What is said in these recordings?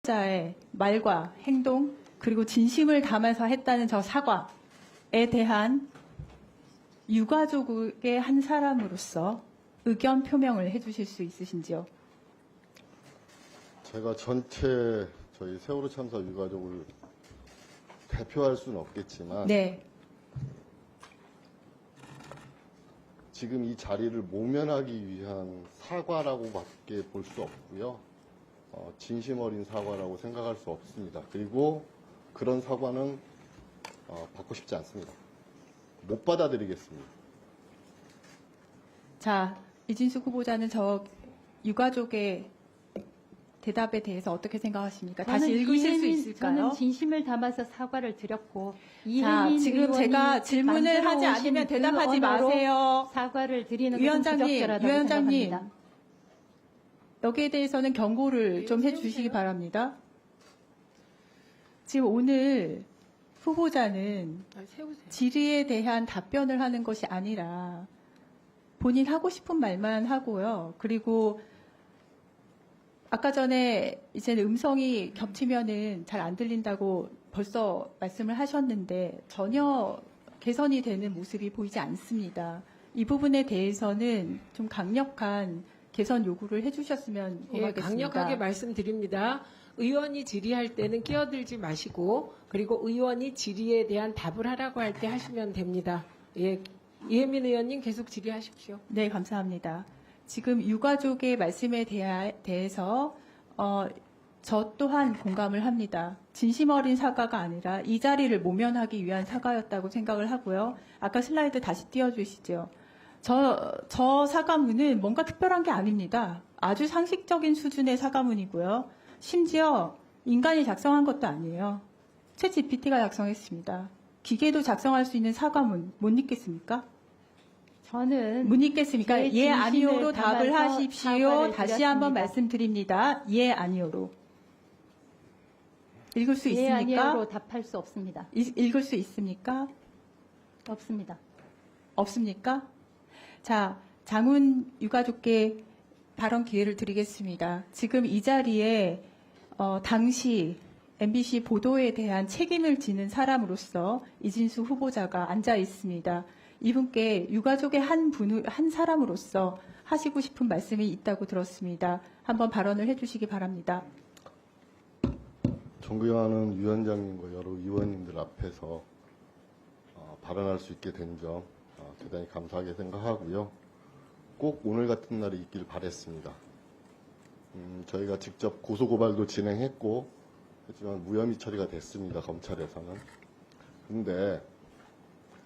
자의 말과 행동 그리고 진심을 담아서 했다는 저 사과에 대한 유가족의 한 사람으로서 의견 표명을 해주실 수 있으신지요? 제가 전체 저희 세월호 참사 유가족을 대표할 수는 없겠지만 네. 지금 이 자리를 모면하기 위한 사과라고밖에 볼 수 없고요. 진심 어린 사과라고 생각할 수 없습니다. 그리고 그런 사과는 받고 싶지 않습니다. 못 받아들이겠습니다. 자, 이진숙 후보자는 저 유가족의 대답에 대해서 어떻게 생각하십니까? 다시 읽으실 수 있을까요? 저는 진심을 담아서 사과를 드렸고 자, 이혜민 지금 의원이 제가 질문을 하지 만들어 않으면 오신 대답하지 그 언어로 마세요. 사과를 드리는 것은 위원장님, 부적절하다고 위원장님. 생각합니다. 여기에 대해서는 경고를 좀 해주시기 바랍니다. 지금 오늘 후보자는 질의에 대한 답변을 하는 것이 아니라 본인 하고 싶은 말만 하고요. 그리고 아까 전에 이제 음성이 겹치면은 잘 안 들린다고 벌써 말씀을 하셨는데 전혀 개선이 되는 모습이 보이지 않습니다. 이 부분에 대해서는 좀 강력한 개선 요구를 해주셨으면 예, 고맙겠습니다. 강력하게 말씀드립니다. 의원이 질의할 때는 끼어들지 마시고 그리고 의원이 질의에 대한 답을 하라고 할 때 하시면 됩니다. 예, 이혜민 의원님 계속 질의하십시오. 네, 감사합니다. 지금 유가족의 말씀에 대해서 저 또한 공감을 합니다. 진심 어린 사과가 아니라 이 자리를 모면하기 위한 사과였다고 생각을 하고요. 아까 슬라이드 다시 띄워주시죠. 저 사과문은 뭔가 특별한 게 아닙니다. 아주 상식적인 수준의 사과문이고요. 심지어 인간이 작성한 것도 아니에요. 챗 GPT가 작성했습니다. 기계도 작성할 수 있는 사과문 못 읽겠습니까? 저는 못 읽겠습니까? 제 예, 아니오로 진심을 답을 담아서 하십시오. 사과를 다시 한번 드렸습니다. 말씀드립니다. 예, 아니오로. 읽을 수 예, 있습니까? 아니요로 답할 수 없습니다. 읽을 수 있습니까? 없습니다. 없습니까? 자, 장훈 유가족께 발언 기회를 드리겠습니다. 지금 이 자리에 당시 MBC 보도에 대한 책임을 지는 사람으로서 이진수 후보자가 앉아 있습니다. 이분께 유가족의 한 사람으로서 하시고 싶은 말씀이 있다고 들었습니다. 한번 발언을 해주시기 바랍니다. 존경하는 위원장님과 여러 의원님들 앞에서 발언할 수 있게 된 점 대단히 감사하게 생각하고요. 꼭 오늘 같은 날이 있길 바랬습니다. 저희가 직접 고소고발도 진행했고 하지만 무혐의 처리가 됐습니다. 검찰에서는. 그런데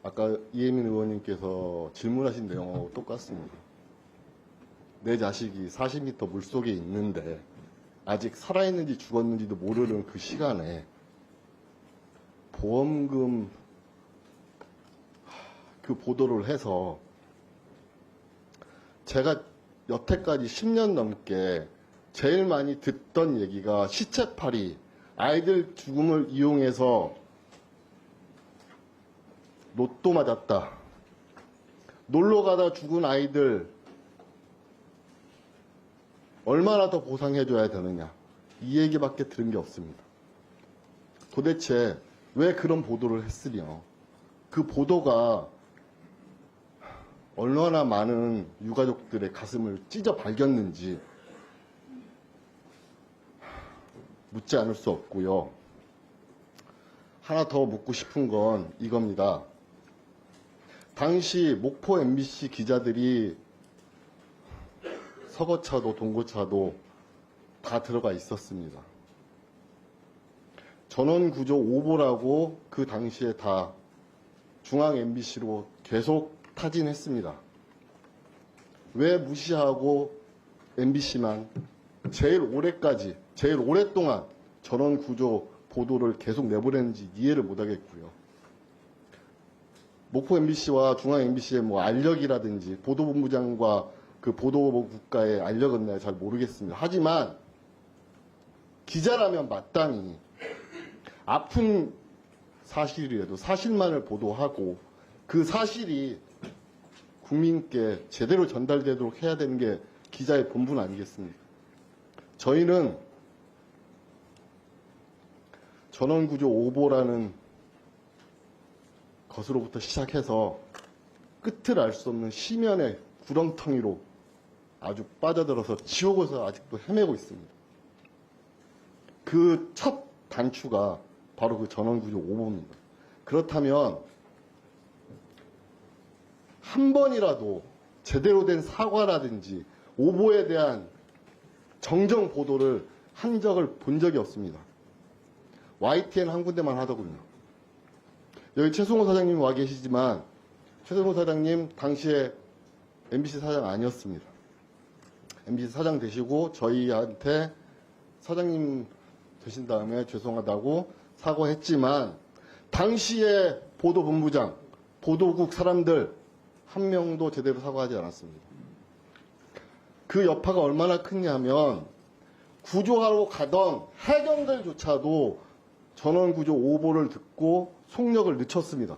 아까 이혜민 의원님께서 질문하신 내용하고 똑같습니다. 내 자식이 40m 물속에 있는데 아직 살아있는지 죽었는지도 모르는 그 시간에 보험금 그 보도를 해서 제가 여태까지 10년 넘게 제일 많이 듣던 얘기가 시체팔이, 아이들 죽음을 이용해서 로또 맞았다. 놀러 가다 죽은 아이들 얼마나 더 보상해줘야 되느냐. 이 얘기밖에 들은 게 없습니다. 도대체 왜 그런 보도를 했으며 그 보도가 얼마나 많은 유가족들의 가슴을 찢어 발겼는지 묻지 않을 수 없고요. 하나 더 묻고 싶은 건 이겁니다. 당시 목포 MBC 기자들이 서거차도 동거차도 다 들어가 있었습니다. 전원구조 오보라고 그 당시에 다 중앙 MBC로 계속 타진했습니다. 왜 무시하고 MBC만 제일 오랫동안 전원구조 보도를 계속 내보냈는지 이해를 못하겠고요. 목포 MBC와 중앙 MBC의 알력이라든지 보도본부장과 그 보도국가의 알력은 내가 잘 모르겠습니다. 하지만 기자라면 마땅히 아픈 사실이라도 사실만을 보도하고 그 사실이 국민께 제대로 전달되도록 해야 되는 게 기자의 본분 아니겠습니까? 저희는 전원구조 오보라는 것으로부터 시작해서 끝을 알 수 없는 심연의 구렁텅이로 아주 빠져들어서 지옥에서 아직도 헤매고 있습니다. 그 첫 단추가 바로 그 전원구조 오보입니다. 그렇다면 한 번이라도 제대로 된 사과라든지 오보에 대한 정정 보도를 한 적을 본 적이 없습니다. YTN 한 군데만 하더군요. 여기 최승호 사장님 와 계시지만 최승호 사장님 당시에 MBC 사장 아니었습니다. MBC 사장 되시고 저희한테 사장님 되신 다음에 죄송하다고 사과했지만 당시에 보도본부장, 보도국 사람들 한 명도 제대로 사과하지 않았습니다. 그 여파가 얼마나 크냐면 구조하러 가던 해경들조차도 전원구조 오보를 듣고 속력을 늦췄습니다.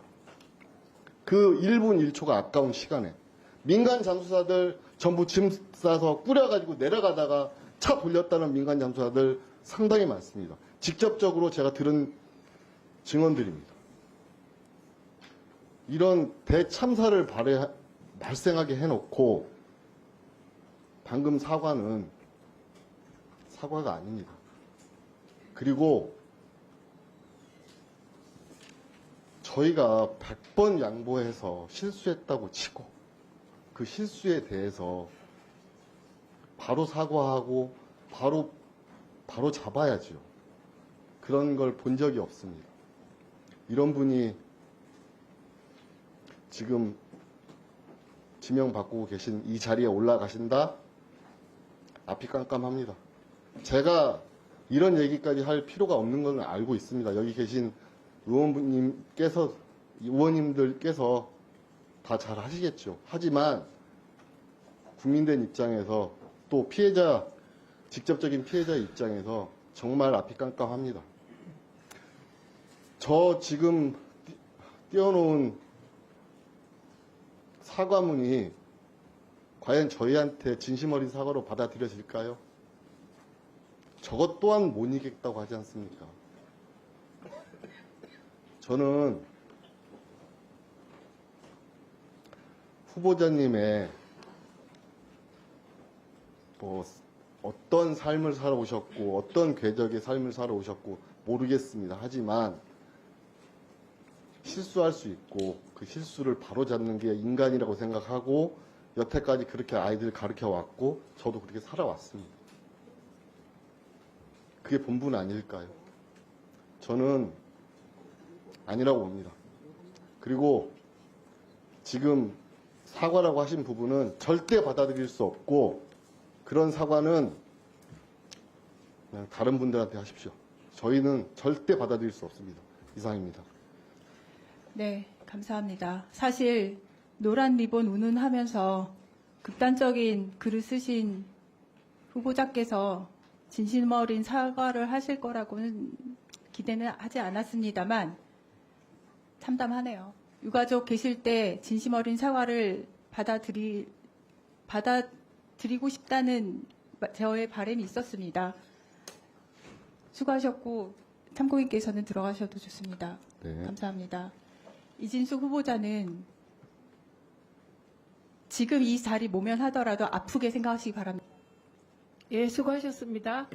그 1분 1초가 아까운 시간에 민간 잠수사들 전부 짐 싸서 꾸려가지고 내려가다가 차 돌렸다는 민간 잠수사들 상당히 많습니다. 직접적으로 제가 들은 증언들입니다. 이런 대참사를 발생하게 해놓고 방금 사과는 사과가 아닙니다. 그리고 저희가 100번 양보해서 실수했다고 치고 그 실수에 대해서 바로 사과하고 바로 잡아야죠. 그런 걸 본 적이 없습니다. 이런 분이 지금 지명 바꾸고 계신 이 자리에 올라가신다? 앞이 깜깜합니다. 제가 이런 얘기까지 할 필요가 없는 건 알고 있습니다. 여기 계신 의원님들께서 다 잘 하시겠죠. 하지만 국민들 입장에서 또 직접적인 피해자 입장에서 정말 앞이 깜깜합니다. 저 지금 띄워놓은 사과문이 과연 저희한테 진심 어린 사과로 받아들여질까요? 저것 또한 못 이기겠다고 하지 않습니까? 저는 후보자님의 어떤 삶을 살아오셨고 어떤 궤적의 삶을 살아오셨고 모르겠습니다. 하지만 실수할 수 있고 그 실수를 바로잡는 게 인간이라고 생각하고 여태까지 그렇게 아이들 가르쳐 왔고 저도 그렇게 살아왔습니다. 그게 본분 아닐까요? 저는 아니라고 봅니다. 그리고 지금 사과라고 하신 부분은 절대 받아들일 수 없고 그런 사과는 그냥 다른 분들한테 하십시오. 저희는 절대 받아들일 수 없습니다. 이상입니다. 네, 감사합니다. 사실 노란 리본 운운하면서 극단적인 글을 쓰신 후보자께서 진심 어린 사과를 하실 거라고는 기대는 하지 않았습니다만 참담하네요. 유가족 계실 때 진심 어린 사과를 받아들이고 싶다는 저의 바람이 있었습니다. 수고하셨고 참고인께서는 들어가셔도 좋습니다. 네. 감사합니다. 이진숙 후보자는 지금 이 자리 모면하더라도 아프게 생각하시기 바랍니다. 예, 수고하셨습니다.